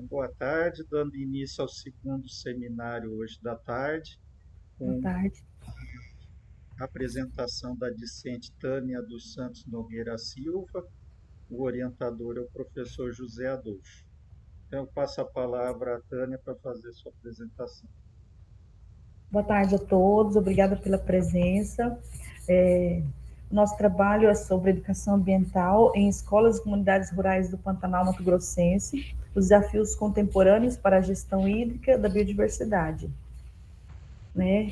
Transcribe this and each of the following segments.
Boa tarde, dando início ao segundo seminário hoje da tarde, Boa com tarde. a apresentação da discente Tânia dos Santos Nogueira Silva. O orientador é o professor José Adolfo. Então, eu passo a palavra à Tânia para fazer sua apresentação. Boa tarde a todos, obrigada pela presença. É, Nosso trabalho é sobre educação ambiental em escolas e comunidades rurais do Pantanal Mato Grossense, os desafios contemporâneos para a gestão hídrica da biodiversidade.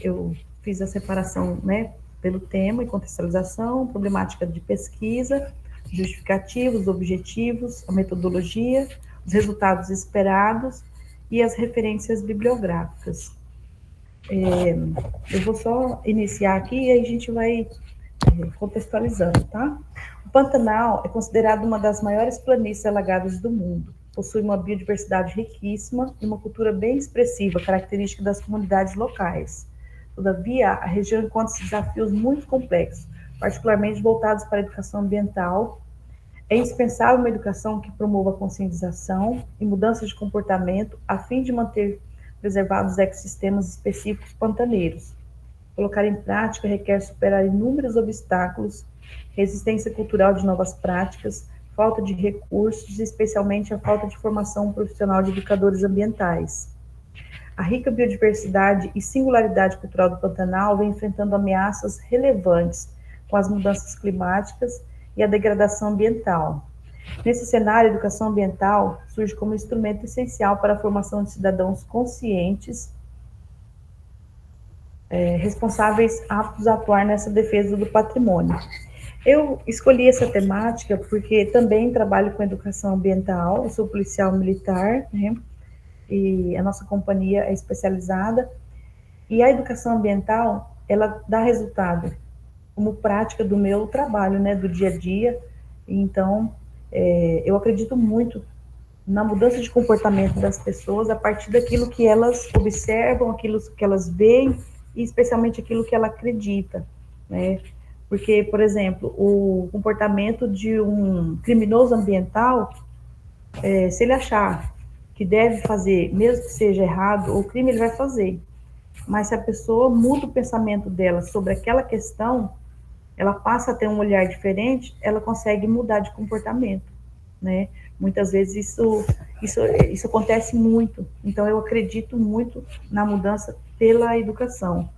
Eu fiz a separação, pelo tema e contextualização, problemática de pesquisa, justificativos, objetivos, a metodologia, os resultados esperados e as referências bibliográficas. Eu vou só iniciar aqui e aí a gente vai contextualizando, tá? O Pantanal é considerado uma das maiores planícies alagadas do mundo. Possui uma biodiversidade riquíssima e uma cultura bem expressiva, característica das comunidades locais. Todavia, a região encontra desafios muito complexos, particularmente voltados para a educação ambiental. É indispensável uma educação que promova a conscientização e mudança de comportamento a fim de manter preservados ecossistemas específicos pantaneiros. Colocar em prática requer superar inúmeros obstáculos, resistência cultural de novas práticas, falta de recursos e especialmente a falta de formação profissional de educadores ambientais. A rica biodiversidade e singularidade cultural do Pantanal vem enfrentando ameaças relevantes com as mudanças climáticas e a degradação ambiental. Nesse cenário, a educação ambiental surge como instrumento essencial para a formação de cidadãos conscientes, responsáveis aptos a atuar nessa defesa do patrimônio. Eu escolhi essa temática porque também trabalho com educação ambiental, eu sou policial militar, né? E a nossa companhia é especializada. E a educação ambiental, ela dá resultado como prática do meu trabalho, né, do dia a dia. Então, eu acredito muito na mudança de comportamento das pessoas a partir daquilo que elas observam, aquilo que elas veem e especialmente aquilo que ela acredita, né? Porque, por exemplo, o comportamento de um criminoso ambiental, se ele achar que deve fazer, mesmo que seja errado, o crime ele vai fazer. Mas se a pessoa muda o pensamento dela sobre aquela questão, ela passa a ter um olhar diferente, ela consegue mudar de comportamento, né? Muitas vezes isso acontece muito. Então eu acredito muito na mudança pela educação.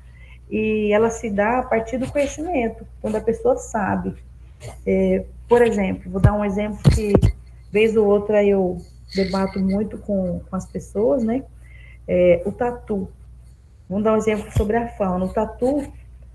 E ela se dá a partir do conhecimento, quando a pessoa sabe. Por exemplo, vou dar um exemplo que vez ou outra eu debato muito com as pessoas, né? O tatu. Vamos dar um exemplo sobre a fauna. O tatu,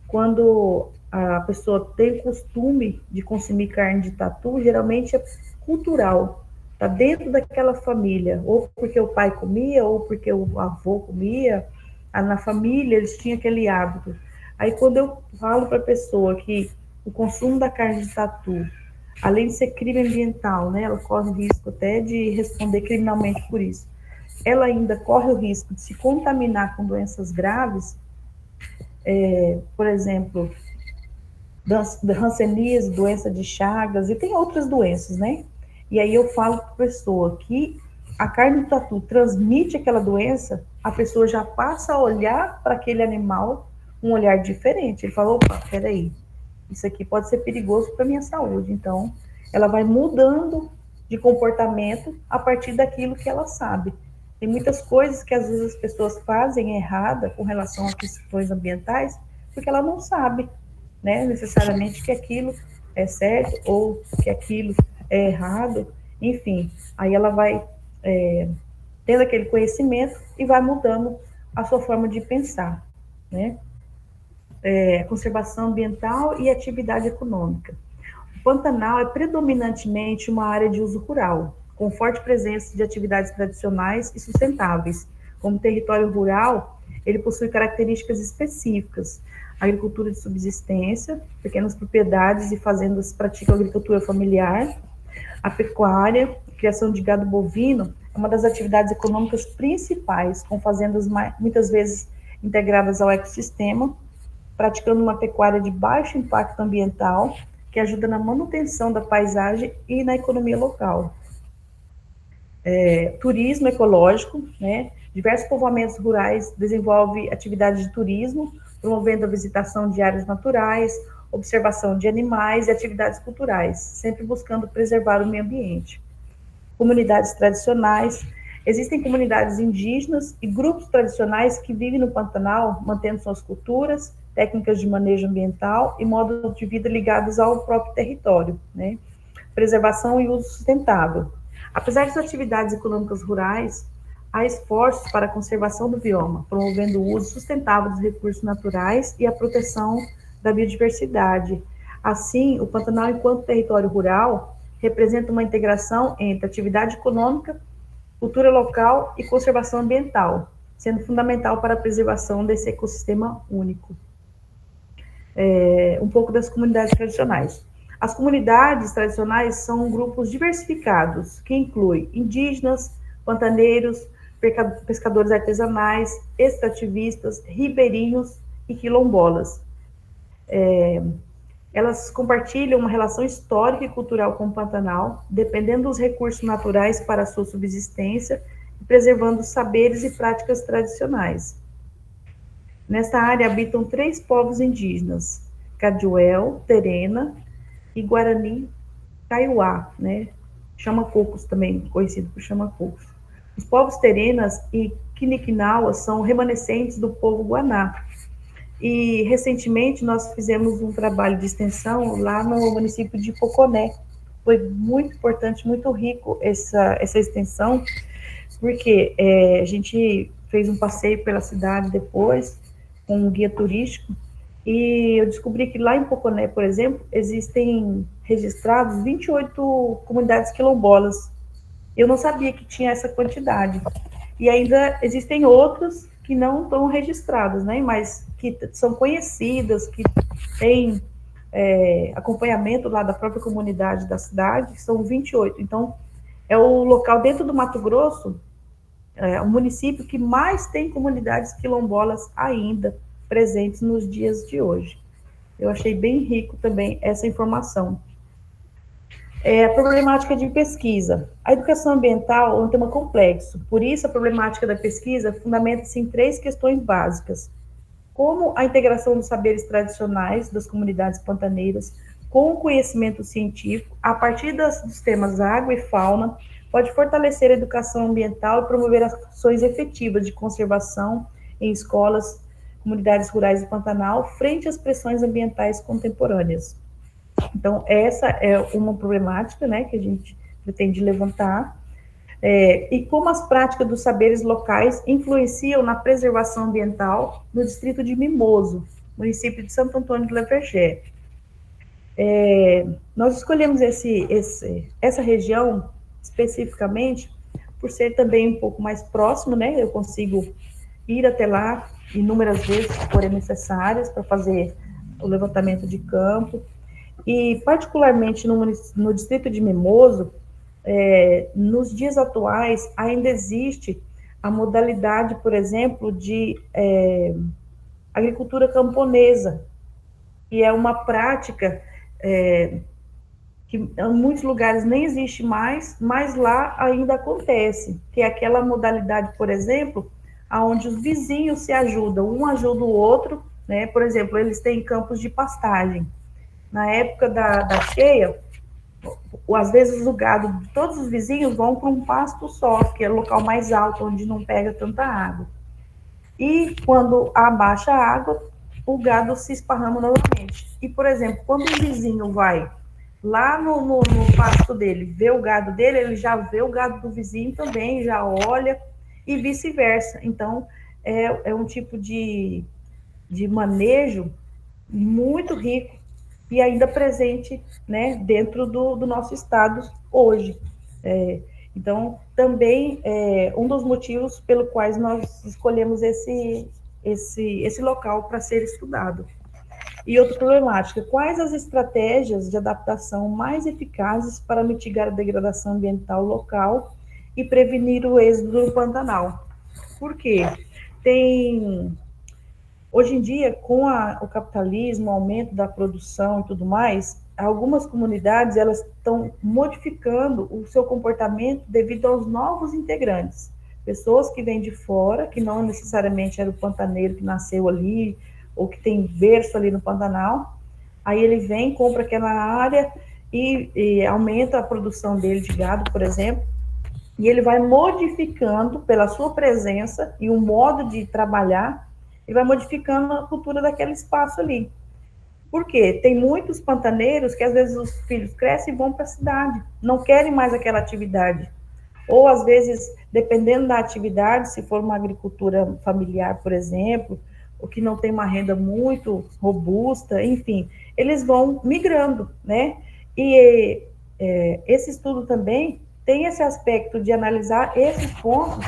quando a pessoa tem o costume de consumir carne de tatu, geralmente é cultural. Está dentro daquela família, ou porque o pai comia, ou porque o avô comia. Na família eles tinham aquele hábito. Aí quando eu falo para a pessoa que o consumo da carne de tatu, além de ser crime ambiental, né, ela corre o risco até de responder criminalmente por isso, ela ainda corre o risco de se contaminar com doenças graves, por exemplo, hanseníase, doença de Chagas, e tem outras doenças, né? E aí eu falo para a pessoa que a carne do tatu transmite aquela doença, a pessoa já passa a olhar para aquele animal um olhar diferente. Ele fala, opa, peraí, isso aqui pode ser perigoso para a minha saúde. Então, ela vai mudando de comportamento a partir daquilo que ela sabe. Tem muitas coisas que às vezes as pessoas fazem errada com relação a questões ambientais, porque ela não sabe, né, necessariamente que aquilo é certo ou que aquilo é errado, enfim. Aí ela vai tendo aquele conhecimento e vai mudando a sua forma de pensar, né? Conservação ambiental e atividade econômica. O Pantanal é predominantemente uma área de uso rural, com forte presença de atividades tradicionais e sustentáveis. Como território rural, ele possui características específicas. A agricultura de subsistência, pequenas propriedades e fazendas praticam agricultura familiar. A pecuária, a criação de gado bovino, é uma das atividades econômicas principais, com fazendas muitas vezes integradas ao ecossistema, praticando uma pecuária de baixo impacto ambiental, que ajuda na manutenção da paisagem e na economia local. turismo ecológico, né? Diversos povoamentos rurais desenvolvem atividades de turismo, promovendo a visitação de áreas naturais, observação de animais e atividades culturais, sempre buscando preservar o meio ambiente. Comunidades tradicionais. Existem comunidades indígenas e grupos tradicionais que vivem no Pantanal, mantendo suas culturas, técnicas de manejo ambiental e modos de vida ligados ao próprio território, né? Preservação e uso sustentável. Apesar das atividades econômicas rurais, há esforços para a conservação do bioma, promovendo o uso sustentável dos recursos naturais e a proteção da biodiversidade. Assim, o Pantanal, enquanto território rural, representa uma integração entre atividade econômica, cultura local e conservação ambiental, sendo fundamental para a preservação desse ecossistema único. Um pouco das comunidades tradicionais. As comunidades tradicionais são grupos diversificados, que incluem indígenas, pantaneiros, pescadores artesanais, extrativistas, ribeirinhos e quilombolas. Elas compartilham uma relação histórica e cultural com o Pantanal, dependendo dos recursos naturais para a sua subsistência e preservando os saberes e práticas tradicionais. Nesta área habitam 3 povos indígenas, Caduel, Terena e Guarani Kaiowá, né? Chama-cocos também, conhecido por chama-cocos. Os povos Terenas e Quiniquinauas são remanescentes do povo Guaná. E, recentemente, nós fizemos um trabalho de extensão lá no município de Poconé. Foi muito importante, muito rico essa extensão, porque a gente fez um passeio pela cidade depois, com um guia turístico, e eu descobri que lá em Poconé, por exemplo, existem registrados 28 comunidades quilombolas. Eu não sabia que tinha essa quantidade. E ainda existem outras que não estão registradas, né? Mas que são conhecidas, que têm acompanhamento lá da própria comunidade da cidade, são 28. Então, é o local dentro do Mato Grosso, o município que mais tem comunidades quilombolas ainda presentes nos dias de hoje. Eu achei bem rico também essa informação. A problemática de pesquisa. A educação ambiental é um tema complexo, por isso a problemática da pesquisa fundamenta-se em 3 questões básicas. Como a integração dos saberes tradicionais das comunidades pantaneiras com o conhecimento científico, a partir dos temas água e fauna, pode fortalecer a educação ambiental e promover ações efetivas de conservação em escolas, comunidades rurais do Pantanal, frente às pressões ambientais contemporâneas. Então, essa é uma problemática, né, que a gente pretende levantar, e como as práticas dos saberes locais influenciam na preservação ambiental no distrito de Mimoso, município de Santo Antônio do Levergé. Nós escolhemos essa região especificamente por ser também um pouco mais próximo, né? Eu consigo ir até lá inúmeras vezes, se forem necessárias, para fazer o levantamento de campo. E, particularmente no distrito de Mimoso, nos dias atuais, ainda existe a modalidade, por exemplo, de agricultura camponesa, que é uma prática que em muitos lugares nem existe mais, mas lá ainda acontece, que é aquela modalidade, por exemplo, onde os vizinhos se ajudam, um ajuda o outro, né? Por exemplo, eles têm campos de pastagem. Na época da cheia, às vezes o gado, todos os vizinhos vão para um pasto só, que é o local mais alto, onde não pega tanta água. E quando abaixa a água, o gado se esparrama novamente. E, por exemplo, quando o vizinho vai lá no pasto dele, vê o gado dele, ele já vê o gado do vizinho também, já olha, e vice-versa. Então, é um tipo de manejo muito rico e ainda presente, né, dentro do nosso estado hoje. Então, também um dos motivos pelo quais nós escolhemos esse local para ser estudado. E outra problemática, quais as estratégias de adaptação mais eficazes para mitigar a degradação ambiental local e prevenir o êxodo do Pantanal? Por quê? Hoje em dia, com o capitalismo, o aumento da produção e tudo mais, algumas comunidades elas estão modificando o seu comportamento devido aos novos integrantes, pessoas que vêm de fora, que não necessariamente era o pantaneiro que nasceu ali ou que tem berço ali no Pantanal. Aí ele vem, compra aquela área e aumenta a produção dele de gado, por exemplo, e ele vai modificando pela sua presença e o modo de trabalhar, ele vai modificando a cultura daquele espaço ali. Por quê? Tem muitos pantaneiros que às vezes os filhos crescem e vão para a cidade, não querem mais aquela atividade. Ou às vezes, dependendo da atividade, se for uma agricultura familiar, por exemplo, o que não tem uma renda muito robusta, enfim, eles vão migrando, né? E esse estudo também tem esse aspecto de analisar esses pontos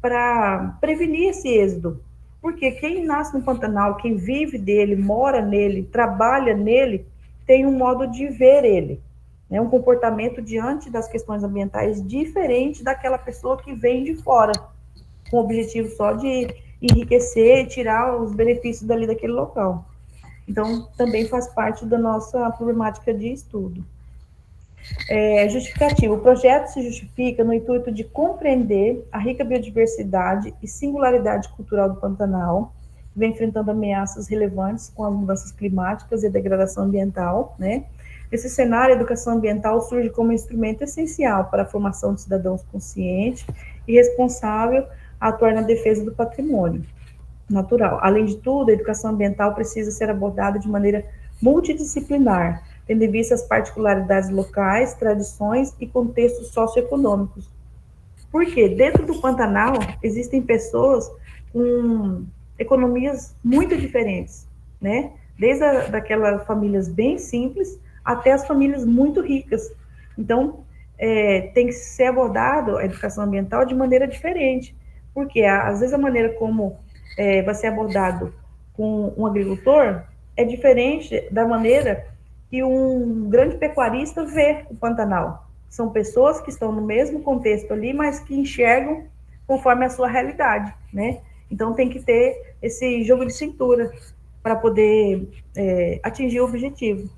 para prevenir esse êxodo. Porque quem nasce no Pantanal, quem vive dele, mora nele, trabalha nele, tem um modo de ver ele, né? Um comportamento diante das questões ambientais diferente daquela pessoa que vem de fora, com o objetivo só de enriquecer e tirar os benefícios dali daquele local. Então, também faz parte da nossa problemática de estudo. Justificativo. O projeto se justifica no intuito de compreender a rica biodiversidade e singularidade cultural do Pantanal, que vem enfrentando ameaças relevantes com as mudanças climáticas e a degradação ambiental, né? Nesse cenário, a educação ambiental surge como um instrumento essencial para a formação de cidadãos conscientes e responsável a atuar na defesa do patrimônio natural. Além de tudo, a educação ambiental precisa ser abordada de maneira multidisciplinar, tendo em vista as particularidades locais, tradições e contextos socioeconômicos. Porque dentro do Pantanal existem pessoas com economias muito diferentes, né? Desde daquelas famílias bem simples até as famílias muito ricas. Então, tem que ser abordado a educação ambiental de maneira diferente, porque às vezes a maneira como vai ser abordado com um agricultor é diferente da maneira que um grande pecuarista vê o Pantanal. São pessoas que estão no mesmo contexto ali, mas que enxergam conforme a sua realidade, né? Então tem que ter esse jogo de cintura para poder atingir o objetivo.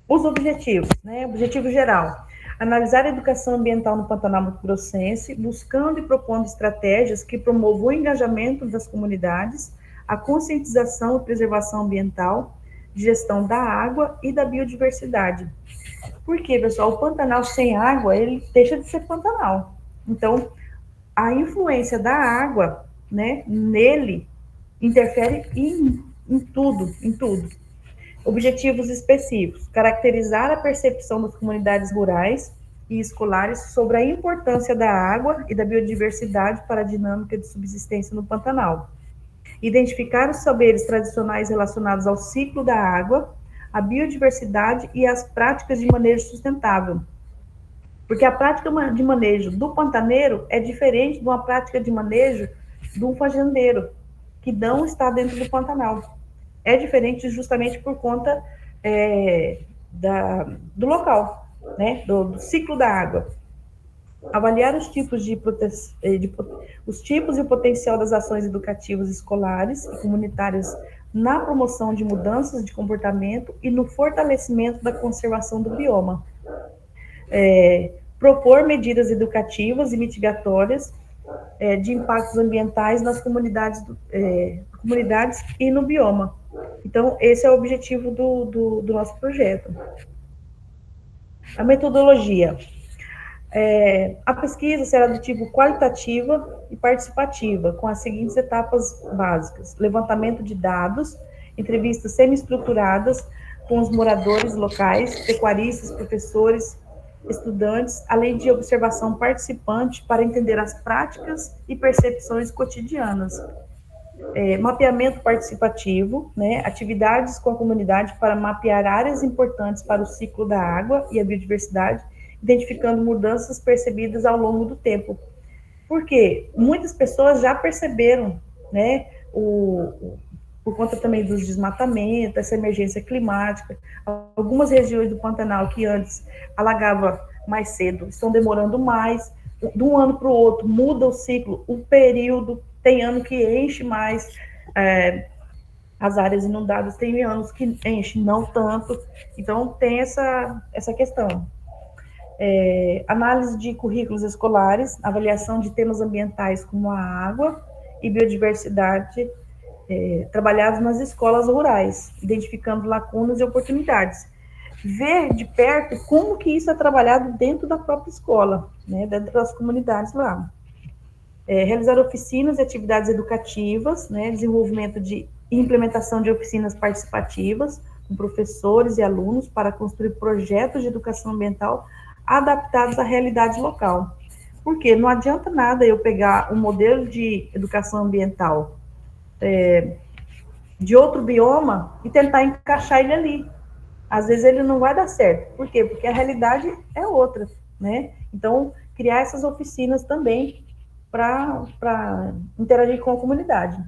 Os objetivos, né? Objetivo geral. Analisar a educação ambiental no Pantanal Mato Grossense, buscando e propondo estratégias que promovam o engajamento das comunidades, a conscientização e preservação ambiental, gestão da água e da biodiversidade. Porque, pessoal, o Pantanal sem água, ele deixa de ser Pantanal. Então, a influência da água, né, nele, interfere em tudo, em tudo. Objetivos específicos: caracterizar a percepção das comunidades rurais e escolares sobre a importância da água e da biodiversidade para a dinâmica de subsistência no Pantanal. Identificar os saberes tradicionais relacionados ao ciclo da água, a biodiversidade e as práticas de manejo sustentável. Porque a prática de manejo do pantaneiro é diferente de uma prática de manejo do fazendeiro, que não está dentro do Pantanal. É diferente justamente por conta do local, né, do ciclo da água. Avaliar os tipos os tipos e o potencial das ações educativas escolares e comunitárias na promoção de mudanças de comportamento e no fortalecimento da conservação do bioma. Propor medidas educativas e mitigatórias de impactos ambientais nas comunidades e no bioma. Então, esse é o objetivo do nosso projeto. A metodologia. A pesquisa será do tipo qualitativa e participativa, com as seguintes etapas básicas: levantamento de dados, entrevistas semi-estruturadas com os moradores locais, pecuaristas, professores, estudantes, além de observação participante para entender as práticas e percepções cotidianas. Mapeamento participativo, né, atividades com a comunidade para mapear áreas importantes para o ciclo da água e a biodiversidade, identificando mudanças percebidas ao longo do tempo. Porque muitas pessoas já perceberam, né, por conta também dos desmatamentos, essa emergência climática, algumas regiões do Pantanal que antes alagava mais cedo, estão demorando mais, de um ano para o outro muda o ciclo, o período, tem ano que enche mais, As áreas inundadas tem anos que enche, não tanto. Então, tem essa questão. Análise de currículos escolares, avaliação de temas ambientais como a água e biodiversidade, trabalhados nas escolas rurais, identificando lacunas e oportunidades. Ver de perto como que isso é trabalhado dentro da própria escola, né, dentro das comunidades lá. Realizar oficinas e atividades educativas, né, desenvolvimento de implementação de oficinas participativas com professores e alunos para construir projetos de educação ambiental adaptados à realidade local. Porque não adianta nada eu pegar um modelo de educação ambiental de outro bioma e tentar encaixar ele ali. Às vezes ele não vai dar certo. Por quê? Porque a realidade é outra, né? Então, criar essas oficinas também para interagir com a comunidade.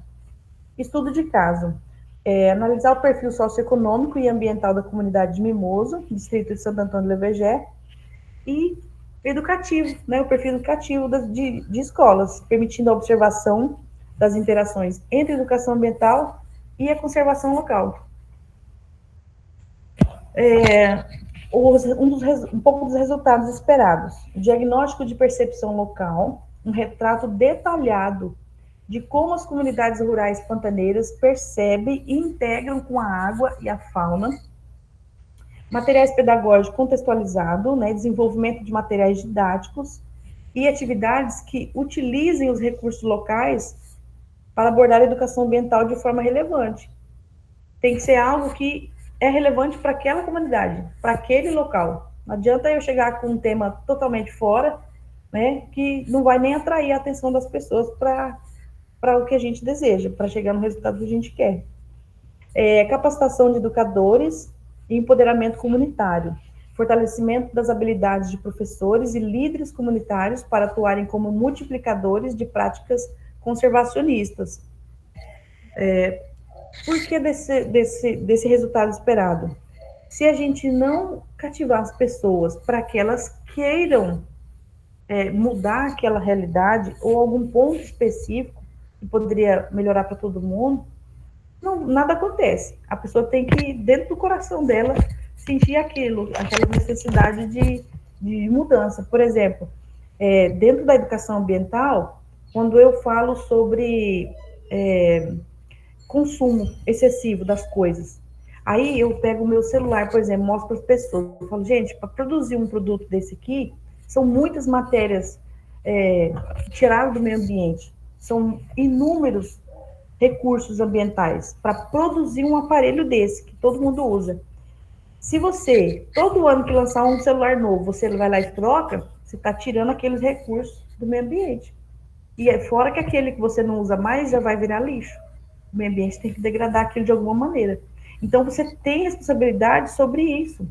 Estudo de caso. Analisar o perfil socioeconômico e ambiental da comunidade de Mimoso, distrito de Santo Antônio do Levegé, e educativo, né, o perfil educativo de escolas, permitindo a observação das interações entre a educação ambiental e a conservação local. Um pouco dos resultados esperados. Diagnóstico de percepção local, um retrato detalhado de como as comunidades rurais pantaneiras percebem e integram com a água e a fauna. Materiais pedagógicos contextualizados, né, desenvolvimento de materiais didáticos e atividades que utilizem os recursos locais para abordar a educação ambiental de forma relevante. Tem que ser algo que é relevante para aquela comunidade, para aquele local. Não adianta eu chegar com um tema totalmente fora, né, que não vai nem atrair a atenção das pessoas para o que a gente deseja, para chegar no resultado que a gente quer. Capacitação de educadores e empoderamento comunitário, fortalecimento das habilidades de professores e líderes comunitários para atuarem como multiplicadores de práticas conservacionistas. Por que desse resultado esperado? Se a gente não cativar as pessoas para que elas queiram mudar aquela realidade ou algum ponto específico que poderia melhorar para todo mundo, não, nada acontece. A pessoa tem que, dentro do coração dela, sentir aquela necessidade de mudança. Por exemplo, dentro da educação ambiental, quando eu falo sobre consumo excessivo das coisas, aí eu pego o meu celular, por exemplo, mostro para as pessoas, eu falo, gente, para produzir um produto desse aqui, são muitas matérias tiradas do meio ambiente, são inúmeros recursos ambientais para produzir um aparelho desse que todo mundo usa. Se você, todo ano que lançar um celular novo, você vai lá e troca, você está tirando aqueles recursos do meio ambiente. E fora que aquele que você não usa mais já vai virar lixo. O meio ambiente tem que degradar aquilo de alguma maneira. Então você tem responsabilidade sobre isso.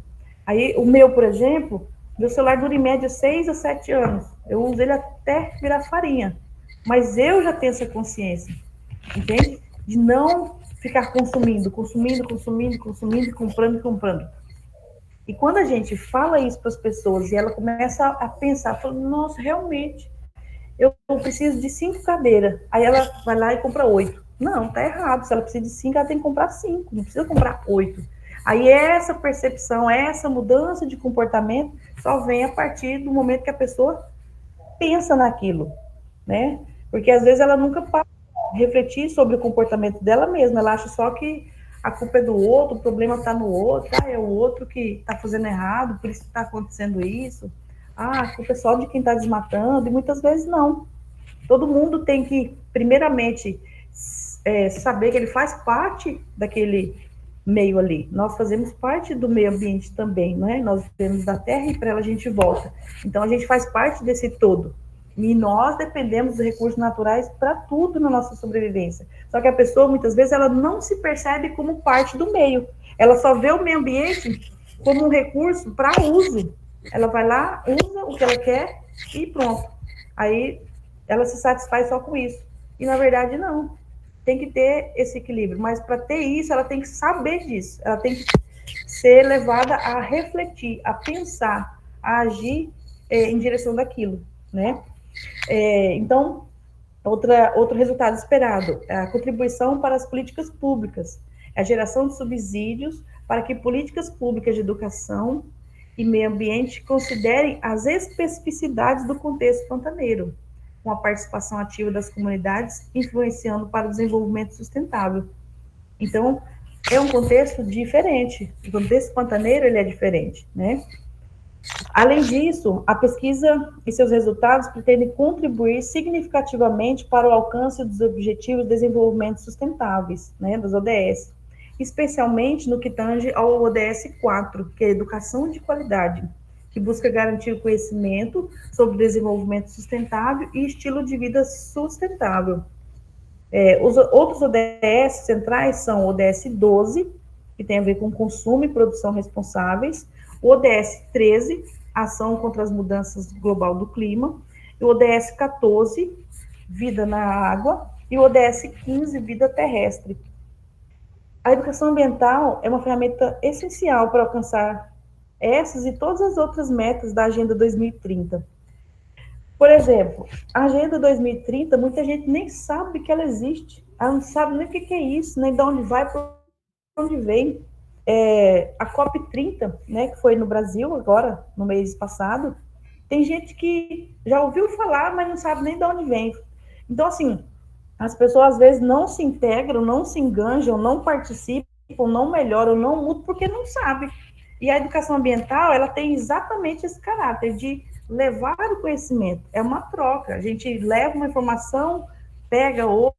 Aí o meu, por exemplo, meu celular dura em média 6 a 7 anos. Eu uso ele até virar farinha. Mas eu já tenho essa consciência, entende? De não ficar consumindo, e comprando. E quando a gente fala isso para as pessoas e ela começa a pensar, fala, nossa, realmente, eu preciso de 5 cadeiras. Aí ela vai lá e compra 8. Não, tá errado. Se ela precisa de 5, ela tem que comprar 5, não precisa comprar 8. Aí essa percepção, essa mudança de comportamento só vem a partir do momento que a pessoa pensa naquilo, né? Porque às vezes ela nunca para refletir sobre o comportamento dela mesma, ela acha só que a culpa é do outro, o problema está no outro, é o outro que está fazendo errado, por isso está acontecendo isso, a culpa é só de quem está desmatando, e muitas vezes não. Todo mundo tem que, primeiramente, saber que ele faz parte daquele meio ali. Nós fazemos parte do meio ambiente também, né? Nós vivemos da terra e para ela a gente volta. Então a gente faz parte desse todo. E nós dependemos dos recursos naturais para tudo na nossa sobrevivência. Só que a pessoa, muitas vezes, ela não se percebe como parte do meio. Ela só vê o meio ambiente como um recurso para uso. Ela vai lá, usa o que ela quer e pronto. Aí ela se satisfaz só com isso. E na verdade, não. Tem que ter esse equilíbrio. Mas para ter isso, ela tem que saber disso. Ela tem que ser levada a refletir, a pensar, a agir em direção daquilo, né? Então, outro resultado esperado, a contribuição para as políticas públicas, a geração de subsídios para que políticas públicas de educação e meio ambiente considerem as especificidades do contexto pantaneiro, com a participação ativa das comunidades, influenciando para o desenvolvimento sustentável. Então, é um contexto diferente. O contexto pantaneiro ele é diferente, né? Além disso, a pesquisa e seus resultados pretendem contribuir significativamente para o alcance dos Objetivos de Desenvolvimento Sustentáveis, né, dos ODS, especialmente no que tange ao ODS 4, que é a Educação de Qualidade, que busca garantir o conhecimento sobre desenvolvimento sustentável e estilo de vida sustentável. Os outros ODS centrais são o ODS 12, que tem a ver com consumo e produção responsáveis, o ODS 13, ação contra as mudanças global do clima, e o ODS 14, vida na água, e o ODS 15, vida terrestre. A educação ambiental é uma ferramenta essencial para alcançar essas e todas as outras metas da Agenda 2030. Por exemplo, a Agenda 2030, muita gente nem sabe que ela existe, ela não sabe nem o que é isso, nem de onde vai, para onde vem. A COP30, né, que foi no Brasil agora, no mês passado, tem gente que já ouviu falar, mas não sabe nem de onde vem. Então, assim, as pessoas às vezes não se integram, não se enganjam, não participam, não melhoram, não mudam, porque não sabem. E a educação ambiental, ela tem exatamente esse caráter de levar o conhecimento. É uma troca. A gente leva uma informação, pega outra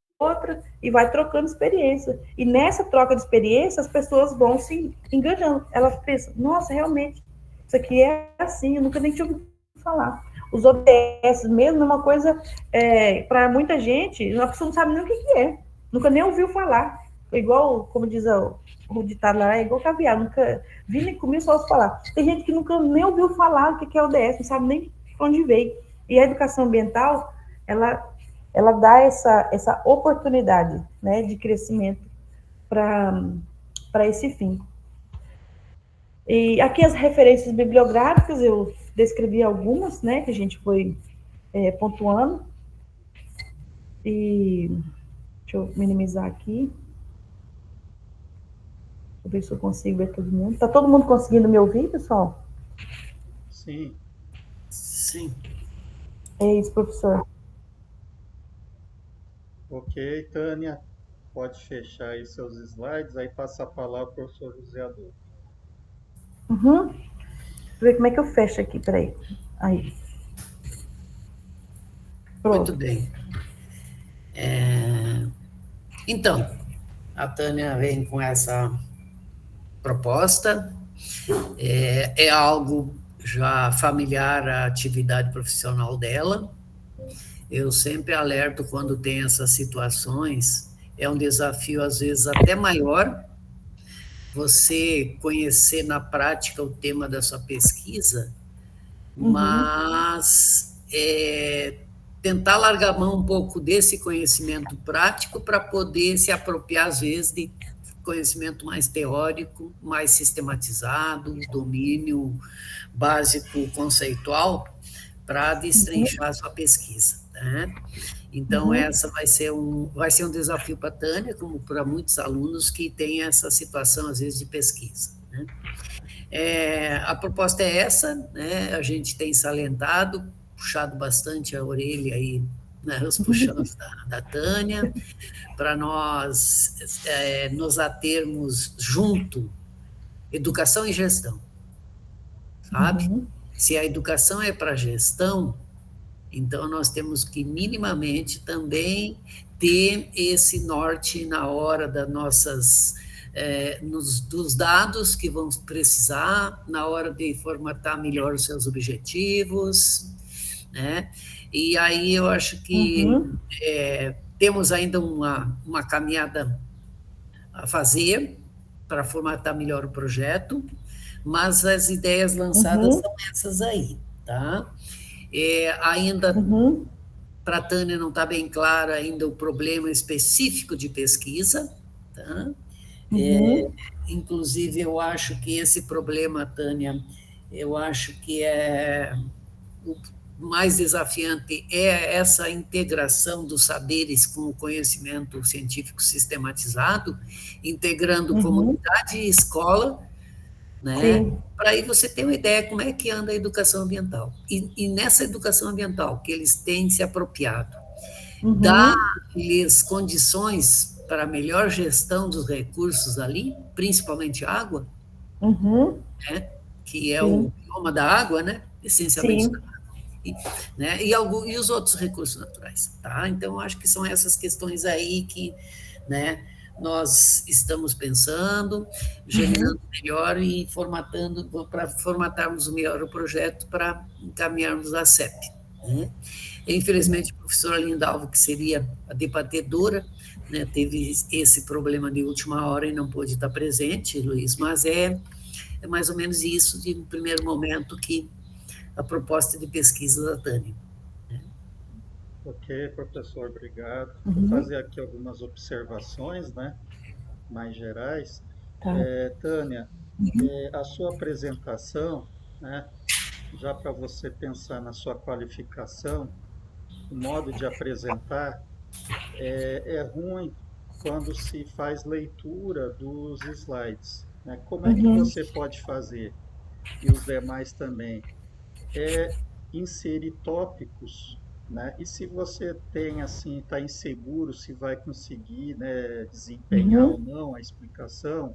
e vai trocando experiência. E nessa troca de experiência, as pessoas vão se enganjando. Elas pensam, nossa, realmente, isso aqui é assim, eu nunca nem tinha ouvido falar. Os ODS mesmo é uma coisa, para muita gente, a pessoa não sabe nem o que é, nunca nem ouviu falar. Igual, como diz o ditado lá, é igual caviar, nunca vi nem comi, só ouço falar. Tem gente que nunca nem ouviu falar o que é ODS, não sabe nem de onde veio. E a educação ambiental, ela dá essa oportunidade, né, de crescimento para esse fim. E aqui as referências bibliográficas, eu descrevi algumas, né, que a gente foi pontuando. E deixa eu minimizar aqui. Deixa eu ver se eu consigo ver todo mundo. Está todo mundo conseguindo me ouvir, pessoal? Sim. Sim. É isso, professor. Ok, Tânia, pode fechar aí seus slides, aí passa a palavra para o professor José Adolfo. Uhum. Deixa eu ver como é que eu fecho aqui, peraí. Aí. Muito Pronto. bem. Então, a Tânia vem com essa proposta, é algo já familiar à atividade profissional dela. Eu sempre alerto quando tem essas situações, é um desafio às vezes até maior, você conhecer na prática o tema da sua pesquisa, mas tentar largar a mão um pouco desse conhecimento prático para poder se apropriar, às vezes, de conhecimento mais teórico, mais sistematizado, domínio básico conceitual, para destrinchar a sua pesquisa. Né? Então, essa vai ser um desafio para a Tânia, como para muitos alunos que têm essa situação, às vezes, de pesquisa. Né? A proposta é essa, né? A gente tem salientado, puxado bastante a orelha aí, né, os puxões da Tânia, para nós nos atermos junto, educação e gestão, sabe? Se a educação é para gestão, então nós temos que minimamente também ter esse norte na hora das nossas dos dados que vão precisar, na hora de formatar melhor os seus objetivos, né? E aí eu acho que temos ainda uma caminhada a fazer para formatar melhor o projeto, mas as ideias lançadas são essas aí, tá? Ainda para a Tânia não está bem claro ainda o problema específico de pesquisa, tá? Inclusive, eu acho que esse problema, Tânia, eu acho que mais desafiante é essa integração dos saberes com o conhecimento científico sistematizado, integrando Uhum. comunidade e escola, né? Sim. Para aí você ter uma ideia como é que anda a educação ambiental. E nessa educação ambiental que eles têm se apropriado, Uhum. dá-lhes condições para a melhor gestão dos recursos ali, principalmente água, Uhum. né? Que é o Sim. bioma da água, né? Essencialmente, Sim. e, né? E os outros recursos naturais, tá? Então, acho que são essas questões aí que, né, nós estamos pensando, Uhum. germinando melhor e formatando, para formatarmos melhor o projeto para encaminharmos a CEP, né? Infelizmente, a professora Lindalva, que seria a debatedora, né, teve esse problema de última hora e não pôde estar presente, Luiz, mas é mais ou menos isso, de um primeiro momento, que a proposta de pesquisa da Tânia. Ok, professor, obrigado. Vou Uhum. fazer aqui algumas observações, né, mais gerais. Tá. Tânia, a sua apresentação, né, já para você pensar na sua qualificação, o modo de apresentar é ruim quando se faz leitura dos slides, né? Como é que Uhum. você pode fazer, e os demais também, é inserir tópicos, né? E se você tem assim, está inseguro se vai conseguir, né, desempenhar ou Uhum. não a explicação,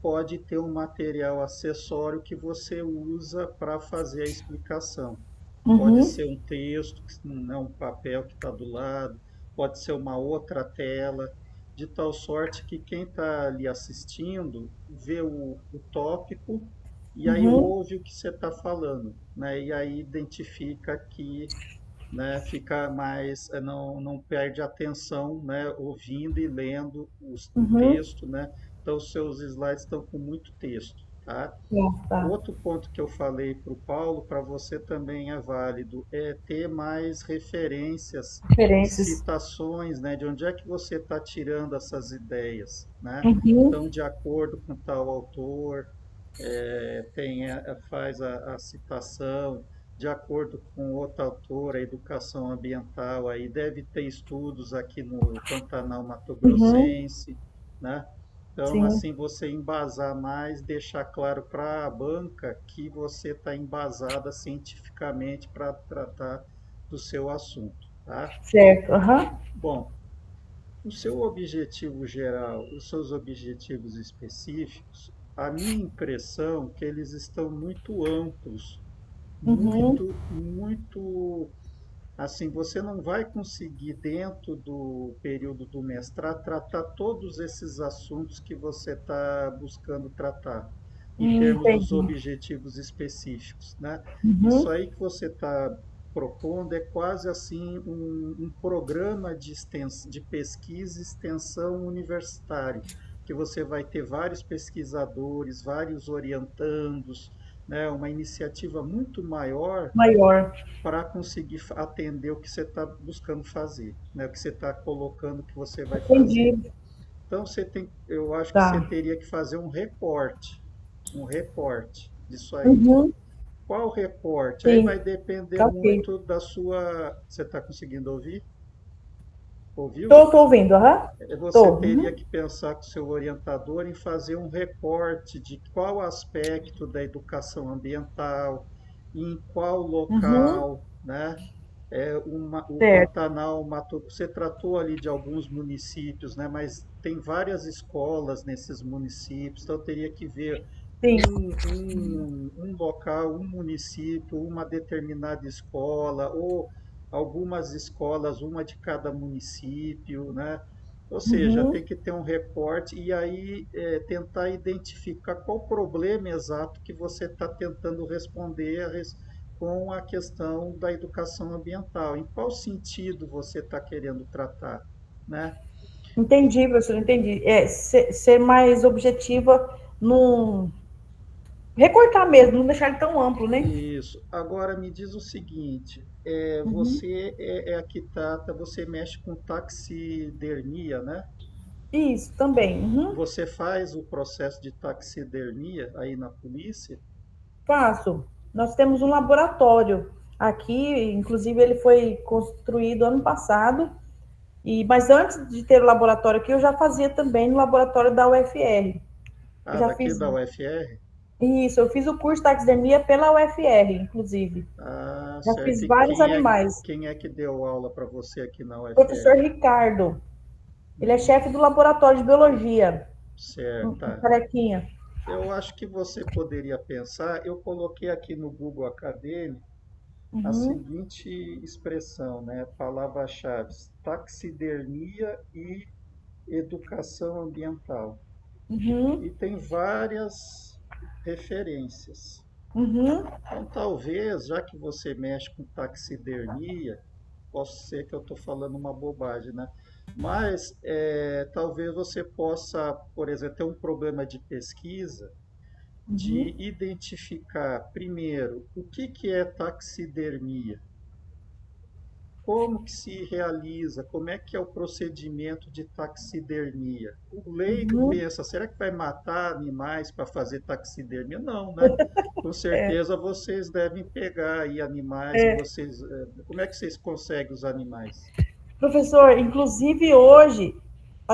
pode ter um material acessório que você usa para fazer a explicação. Pode Uhum. ser um texto, que não é um papel que está do lado, pode ser uma outra tela, de tal sorte que quem está ali assistindo vê o tópico e aí Uhum. ouve o que você está falando, né? E aí identifica que, né, fica mais, não perde atenção, né, ouvindo e lendo o Uhum. texto, né? Então, os seus slides estão com muito texto, tá? Tá. Tá. Outro ponto que eu falei para o Paulo, para você também é válido, é ter mais referências, Referências. citações, né, de onde é que você está tirando essas ideias, né? Uhum. Então, de acordo com tal autor, faz a citação, de acordo com outra autora, a educação ambiental, aí deve ter estudos aqui no Pantanal Mato Uhum. Grossense, né? Então, Sim. assim, você embasar mais, deixar claro para a banca que você está embasada cientificamente para tratar do seu assunto, tá? Certo. Aham. Bom, o seu objetivo geral, os seus objetivos específicos, a minha impressão é que eles estão muito amplos, Uhum. muito, assim, você não vai conseguir dentro do período do mestrado tratar todos esses assuntos que você está buscando tratar, em termos dos Entendi. objetivos específicos, né? Isso Uhum. aí que você está propondo é quase assim um programa de pesquisa e extensão universitário, que você vai ter vários pesquisadores, vários orientandos, né? Uma iniciativa muito maior Maior. para conseguir atender o que você está buscando fazer, né? O que você está colocando que você vai fazer. Entendi. Então eu acho que você Tá. teria que fazer um recorte disso aí. Uhum. Qual recorte? Aí Sim. vai depender Tá ok. muito da sua. Você está conseguindo ouvir? Ouviu? Tô ouvindo, aham. Você Tô. teria Uhum. que pensar com o seu orientador em fazer um recorte de qual aspecto da educação ambiental, em qual Uhum. local, né? O Certo. Pantanal, você tratou ali de alguns municípios, né? Mas tem várias escolas nesses municípios, então teria que ver Sim. um local, um município, uma determinada escola, ou algumas escolas, uma de cada município, né? Ou seja, Uhum. tem que ter um recorte e aí tentar identificar qual o problema exato que você está tentando responder com a questão da educação ambiental. Em qual sentido você está querendo tratar, né? Entendi, professor, entendi. É, ser mais objetiva, não recortar mesmo, não deixar ele tão amplo, né? Isso. Agora me diz o seguinte, Uhum. você é a que trata, você mexe com taxidermia, né? Isso, também. Uhum. Você faz o processo de taxidermia aí na polícia? Faço. Nós temos um laboratório. aqui, inclusive ele foi construído ano passado, mas antes de ter o laboratório aqui, eu já fazia também no laboratório da UFR. Eu Ah, já daqui fiz da UFR? isso, eu fiz o curso de taxidermia pela UFR, inclusive. Ah, Já certo. fiz E vários animais. quem é que deu aula para você aqui na O professor UFR? Ricardo, ele é Uhum, chefe do laboratório de biologia, certo, um tá. carequinha. Eu acho que você poderia pensar, eu coloquei aqui no Google Acadêmico a Uhum, seguinte expressão, né? Palavra-chave: taxidermia e educação ambiental. uhum, E tem várias referências. uhum, Então, talvez, já que você mexe com taxidermia, posso ser que eu estou falando uma bobagem, né? Mas talvez você possa, por exemplo, ter um problema de pesquisa de uhum, identificar, primeiro, o que que é taxidermia, como que se realiza, como é que é o procedimento de taxidermia. O leigo uhum. pensa, será que vai matar animais para fazer taxidermia? Não, né? Com certeza vocês devem pegar aí animais e vocês, como é que vocês conseguem os animais? Professor, inclusive hoje,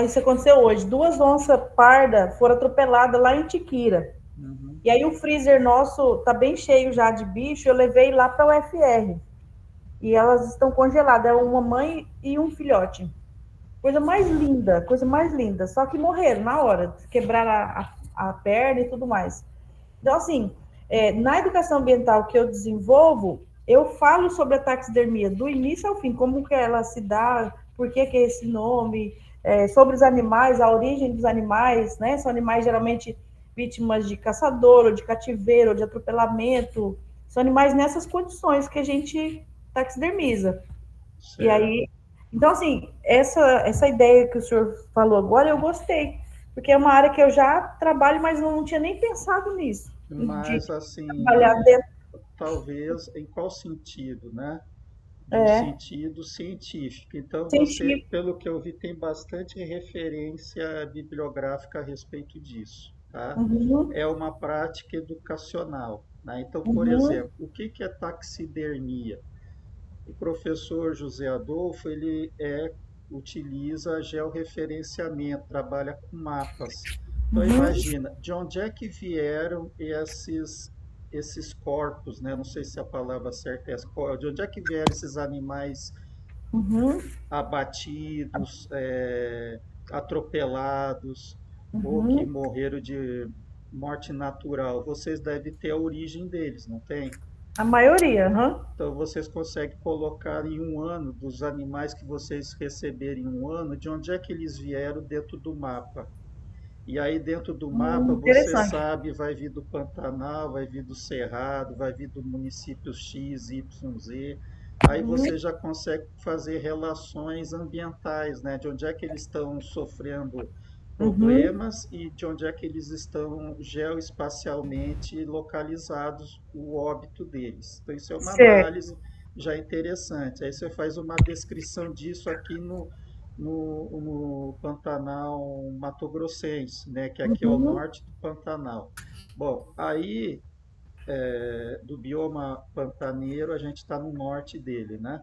isso aconteceu hoje, duas onças pardas foram atropeladas lá em Tiquira. Uhum, E aí o freezer nosso tá bem cheio já de bicho, eu levei lá para o UFR. E elas estão congeladas, é uma mãe e um filhote. Coisa mais linda, coisa mais linda. Só que morreram na hora, quebraram a perna e tudo mais. Então, assim, na educação ambiental que eu desenvolvo, eu falo sobre a taxidermia do início ao fim, como que ela se dá, por que que é esse nome, sobre os animais, a origem dos animais, né? São animais geralmente vítimas de caçador, ou de cativeiro, ou de atropelamento. São animais nessas condições que a gente taxidermiza. E certo. aí, então, assim, essa ideia que o senhor falou agora, eu gostei, porque é uma área que eu já trabalho, mas não tinha nem pensado nisso, de Mas assim, trabalhar dentro. talvez em qual sentido, né? No É, sentido científico. Então, você, científico. pelo que eu vi, tem bastante referência bibliográfica a respeito disso, tá? Uhum, É uma prática educacional, né? Então, por uhum, exemplo, o que que é taxidermia? O professor José Adolfo, utiliza georreferenciamento, trabalha com mapas. Então uhum, imagina, de onde é que vieram esses corpos, né? Não sei se a palavra certa é essa, de onde é que vieram esses animais uhum, abatidos, atropelados ou que uhum. morreram de morte natural? Vocês devem ter a origem deles, não tem? A maioria, uhum. Então, vocês conseguem colocar em um ano, dos animais que vocês receberem em um ano, de onde é que eles vieram dentro do mapa. E aí, dentro do mapa, você Interessante. sabe, vai vir do Pantanal, vai vir do Cerrado, vai vir do município X, Y, Z. Aí Uhum, você já consegue fazer relações ambientais, né? De onde é que eles estão sofrendo uhum. problemas e de onde é que eles estão geoespacialmente localizados, o óbito deles. Então, isso é uma Certo. análise já interessante. Aí você faz uma descrição disso aqui no Pantanal Mato Grossense, né, que aqui é o Uhum. norte do Pantanal. Bom, aí do bioma pantaneiro a gente está no norte dele, né?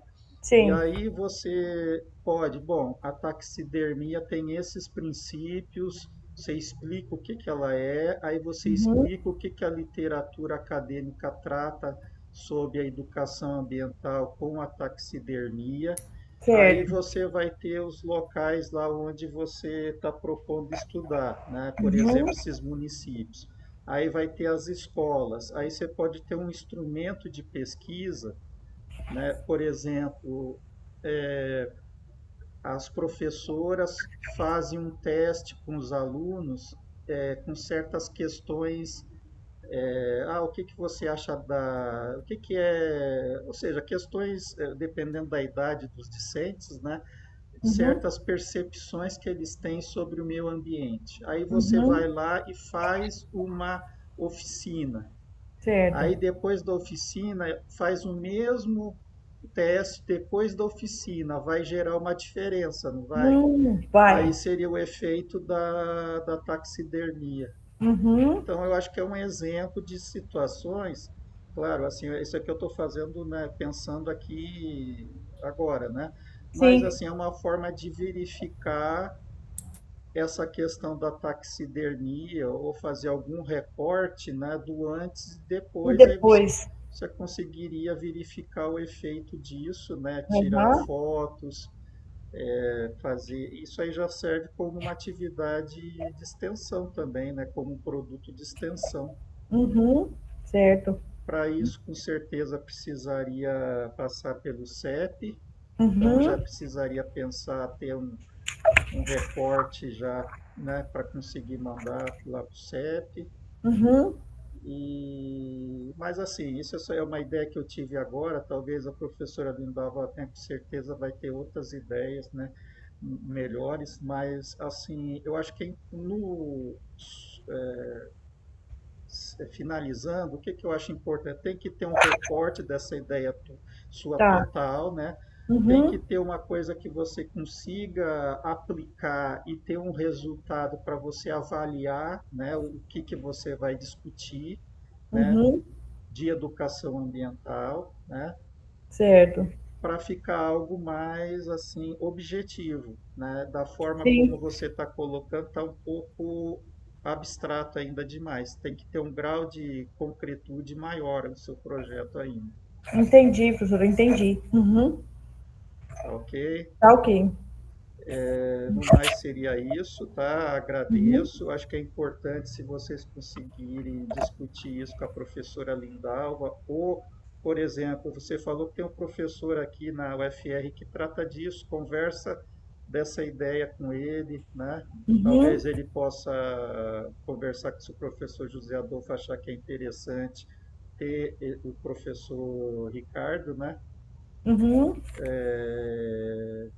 E Sim. aí você pode, bom, a taxidermia tem esses princípios, você explica o que que ela é, aí você Uhum. explica o que que a literatura acadêmica trata sobre a educação ambiental com a taxidermia. Aí Certo. você vai ter os locais lá onde você está propondo estudar, né? Por Uhum. exemplo, esses municípios. Aí vai ter as escolas. Aí você pode ter um instrumento de pesquisa, né? Por exemplo, as professoras fazem um teste com os alunos com certas questões. O que que você acha o que que é, ou seja, questões dependendo da idade dos discentes, né? Uhum. Certas percepções que eles têm sobre o meio ambiente. Aí você vai Uhum. lá e faz uma oficina. Aí Certo. depois da oficina, faz o mesmo teste depois da oficina, vai gerar uma diferença, não vai? Aí Vai. seria o efeito da taxidermia. Uhum. Então, eu acho que é um exemplo de situações Claro, assim, isso aqui eu estou fazendo, né, pensando aqui agora, né? Mas, Sim, assim, é uma forma de verificar essa questão da taxidermia ou fazer algum recorte, né, do antes e e depois, aí depois. você conseguiria verificar o efeito disso, né, tirar Aham, fotos, fazer. Isso aí já serve como uma atividade de extensão também, né, como um produto de extensão. uhum, certo. Para isso, com certeza, precisaria passar pelo CEP, então já Uhum, precisaria pensar ter um recorte já, né, para conseguir mandar lá para o CEP. uhum, Mas assim, isso é só uma ideia que eu tive agora, talvez a professora Lindalva tenha com certeza vai ter outras ideias, né, melhores, mas assim, eu acho que no finalizando, o que que eu acho importante? Tem que ter um recorte dessa ideia sua tá. total, né? Tem que Uhum, ter uma coisa que você consiga aplicar e ter um resultado para você avaliar, né, o que que você vai discutir, né, uhum, de educação ambiental, né, certo. para ficar algo mais assim objetivo, né? Da forma como Sim, você está colocando, está um pouco abstrato ainda demais. Tem que ter um grau de concretude maior no seu projeto ainda, entendi, professor, entendi. Uhum, tá ok? tá ok. No mais seria isso, tá? Uhum, Agradeço. Acho que é importante se vocês conseguirem discutir isso com a professora Lindalva, ou, por exemplo, você falou que tem um professor aqui na UFR que trata disso, conversa dessa ideia com ele, né? uhum, Talvez ele possa conversar com o seu professor José Adolfo, achar que é interessante ter o professor Ricardo, né? uhum,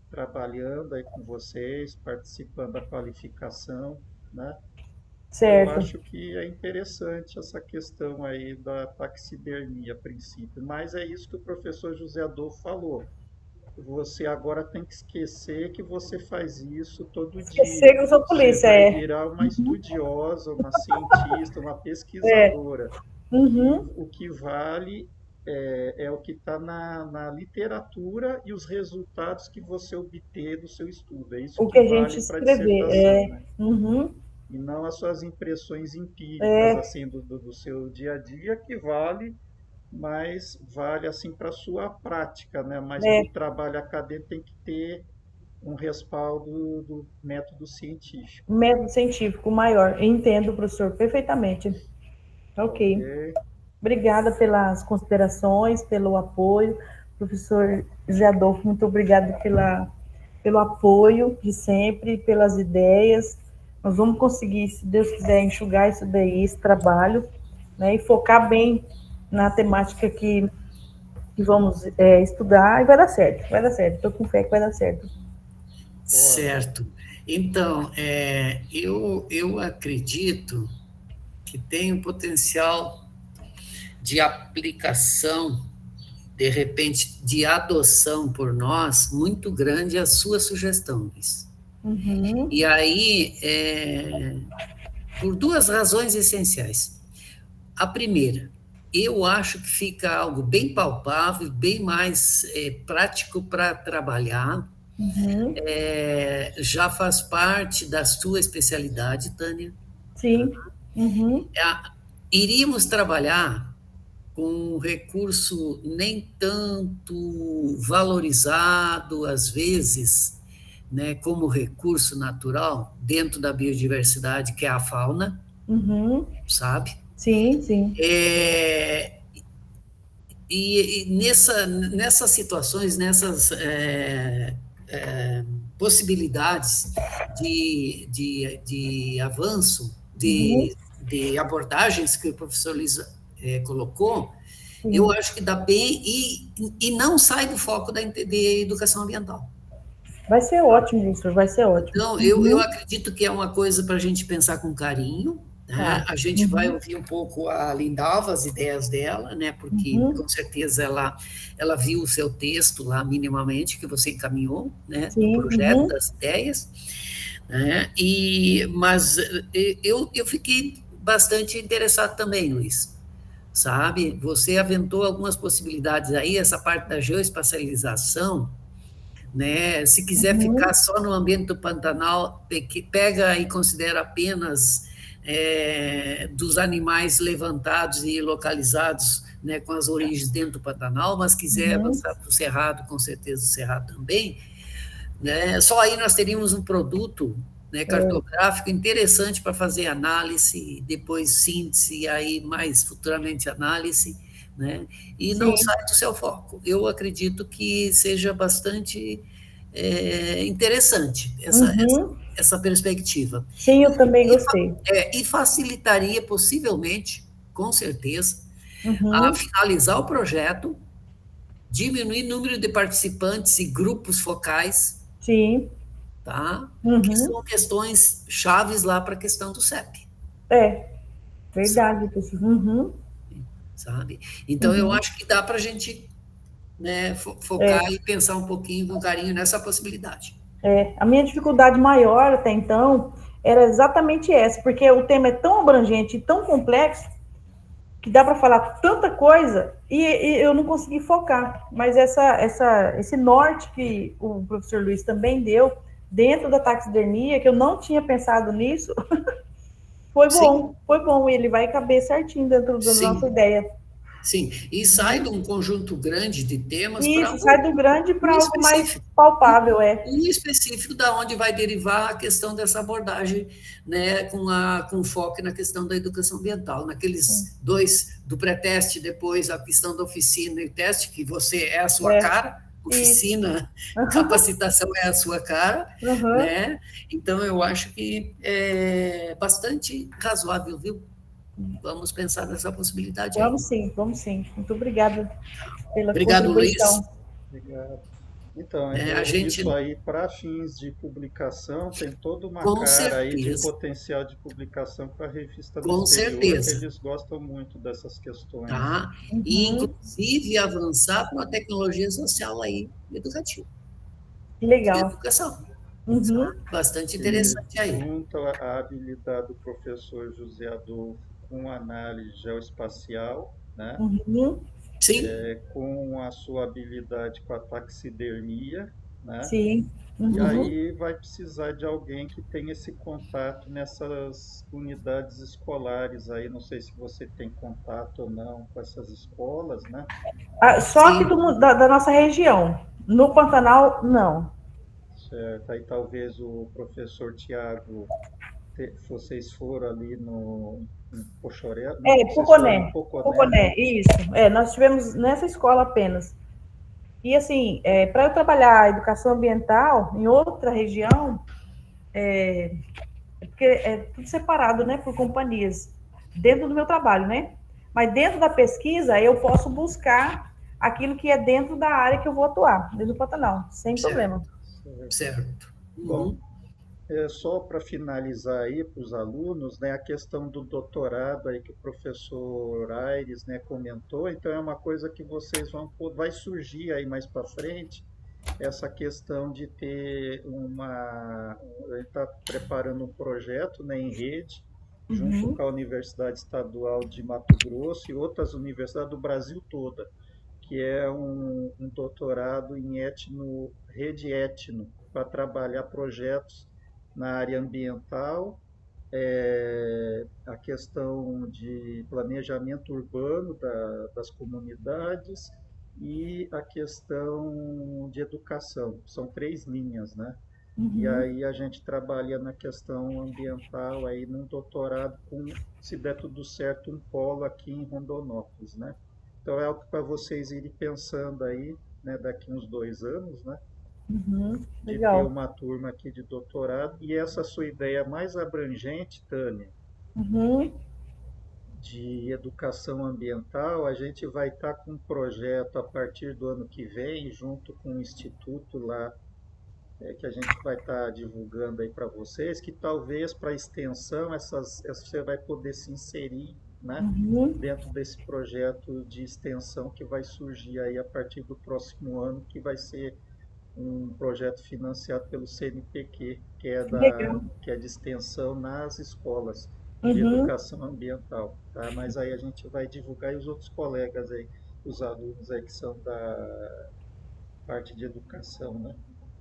Trabalhando aí com vocês, participando da qualificação, né? Eu certo. acho que é interessante essa questão aí da taxidermia a princípio, mas é isso que o professor José Adolfo falou. Você agora tem que esquecer que você faz isso todo Esquecer dia. que eu sou Você polícia, vai é. virar uma estudiosa, uma cientista, uma É. pesquisadora. E Uhum. o que vale é o que está na literatura e os resultados que você obter do seu estudo. É isso O que que a gente vale para a escrever, dissertação, é. né? Uhum. E não as suas impressões empíricas É, assim do seu dia a dia, que vale, mas vale assim para a sua prática, né? Mas para é. o trabalho acadêmico tem que ter um respaldo do método científico. Método científico maior. Entendo, professor, perfeitamente. Ok? Ok. Obrigada pelas considerações, pelo apoio. Professor José Adolfo, muito obrigada pelo apoio de sempre, pelas ideias. Nós vamos conseguir, se Deus quiser, enxugar isso daí, esse trabalho, né, e focar bem na temática que vamos estudar e vai dar certo, vai dar certo. Estou com fé que vai dar certo. Ótimo. Certo. Então, eu acredito que tem um potencial de aplicação, de repente, de adoção por nós, muito grande a sua sugestão, Luiz. Uhum, E aí, por duas razões essenciais. A primeira, eu acho que fica algo bem palpável, bem mais prático para trabalhar. uhum, Já faz parte da sua especialidade, Tânia. sim, uhum, Iríamos trabalhar com um recurso nem tanto valorizado, às vezes, né, como recurso natural dentro da biodiversidade, que é a fauna, uhum, sabe? sim, sim, É, nessas situações, nessas possibilidades de avanço, uhum, de abordagens que o professor Lisa colocou, eu sim. acho que dá bem e não sai do foco de educação ambiental. Vai ser ótimo, professor, vai ser ótimo. Então, eu Uhum, acredito que é uma coisa para a gente pensar com carinho, né? tá. A gente vai Uhum, ouvir um pouco a Lindalva, as ideias dela, né? Porque uhum, com certeza ela viu o seu texto lá minimamente que você encaminhou, né? Do sim, projeto, uhum, das ideias, né? Mas eu fiquei bastante interessado também, Luiz, sabe? Você aventou algumas possibilidades aí, essa parte da geoespacialização, né? Se quiser ficar Uhum, só no ambiente do Pantanal, pega e considera apenas dos animais levantados e localizados, né, com as origens dentro do Pantanal, mas quiser uhum, avançar para o Cerrado, com certeza o Cerrado também, né? Só aí nós teríamos um produto, né, é, cartográfico interessante para fazer análise, depois síntese, e aí mais futuramente análise, né? E não sim, sai do seu foco. Eu acredito que seja bastante interessante uhum, essa perspectiva. sim, eu também gostei. E facilitaria, possivelmente, com certeza, a Uhum, finalizar o projeto, diminuir o número de participantes e grupos focais, sim, tá? Que uhum, são questões chaves lá para a questão do CEP, é, sabe? verdade, professor. Uhum, Sabe? Então, eu uhum, acho que dá para a gente, né, focar é. e pensar um pouquinho com carinho nessa possibilidade. A minha dificuldade maior até então era exatamente essa, porque o tema é tão abrangente e tão complexo que dá para falar tanta coisa e eu não consegui focar. Mas esse norte que o professor Luiz também deu dentro da taxidermia, que eu não tinha pensado nisso, foi Sim, bom, foi bom. E ele vai caber certinho dentro da nossa sim, ideia. sim. E sai de um conjunto grande de temas E para isso, sai do grande um para algo mais específico. palpável, é. Um específico da onde vai derivar a questão dessa abordagem, né, com foco na questão da educação ambiental, naqueles dois do pré-teste, depois a questão da oficina e teste, que você é a sua É, cara, isso. oficina, capacitação é a sua cara, Uhum. né? Então eu acho que é bastante razoável, viu? Vamos pensar nessa possibilidade aí. Vamos sim, vamos sim. Muito obrigada pela Obrigado, Luiz. contribuição. Obrigado. Então, A isso gente, aí, para fins de publicação, tem toda uma com cara aí de certeza, potencial de publicação para a revista do com exterior, que certeza. eles gostam muito dessas questões. Tá? E, Uhum. inclusive, avançar para uma tecnologia social aí, educativa, Que de legal. educação. Uhum. Bastante Ele interessante aí. junta a habilidade do professor José Adolfo com análise geoespacial, né? Uhum. Sim, Com a sua habilidade com a taxidermia, né? Sim. E Uhum. aí vai precisar de alguém que tenha esse contato nessas unidades escolares aí. Não sei se você tem contato ou não com essas escolas, né? Ah, só aqui sim, da nossa região. No Pantanal, não. Certo. Aí talvez o professor Tiago, vocês foram ali no em Pochorel, não, vocês foram em Poconé. Poconé, né? Poconé, isso. Nós tivemos nessa escola apenas. E assim, para eu trabalhar a educação ambiental em outra região, porque é tudo separado, né, por companhias, dentro do meu trabalho, né? Mas dentro da pesquisa, eu posso buscar aquilo que é dentro da área que eu vou atuar, dentro do Pantanal, sem certo, problema. Certo. certo. Bom, Uhum. só para finalizar aí para os alunos, né, a questão do doutorado aí que o professor Aires, né, comentou, então é uma coisa que vocês vai surgir aí mais para frente, essa questão de ter ele está preparando um projeto, né, em rede, junto Uhum, com a Universidade Estadual de Mato Grosso e outras universidades do Brasil toda, que é um doutorado em rede etno, para trabalhar projetos na área ambiental, a questão de planejamento urbano das comunidades e a questão de educação. São três linhas, né? E uhum. aí a gente trabalha na questão ambiental aí num doutorado com, se der tudo certo, um polo aqui em Rondonópolis, né? Então é algo para vocês irem pensando aí, né, daqui uns 2 anos, né? Uhum, De ter legal. uma turma aqui de doutorado. E essa sua ideia mais abrangente, Tânia, Uhum, de educação ambiental, a gente vai estar com um projeto a partir do ano que vem, junto com o Instituto lá, que a gente vai estar divulgando aí para vocês, que talvez para extensão você vai poder se inserir, né, uhum, dentro desse projeto de extensão que vai surgir aí a partir do próximo ano, que vai ser um projeto financiado pelo CNPq, que legal. que é de extensão nas escolas. de Uhum. educação ambiental, tá? Mas aí a gente vai divulgar e os outros colegas aí, os alunos aí que são da parte de educação, né?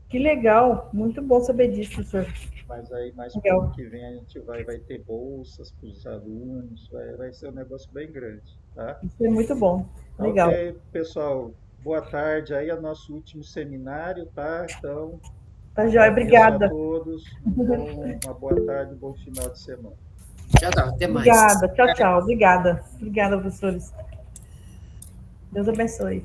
Que legal, muito bom saber disso, professor. Mas aí mais para o ano Legal, que vem a gente vai ter bolsas para os alunos, vai ser um negócio bem grande, tá? isso é muito bom. Legal. Ok, pessoal, boa tarde aí, é o nosso último seminário, tá? Então, Tá joia, agradeço a obrigada. todos, uma boa tarde, um bom final de semana. Tchau, tchau, até mais. Obrigada. Tchau, tchau. Obrigada. Obrigada, professores. Deus abençoe.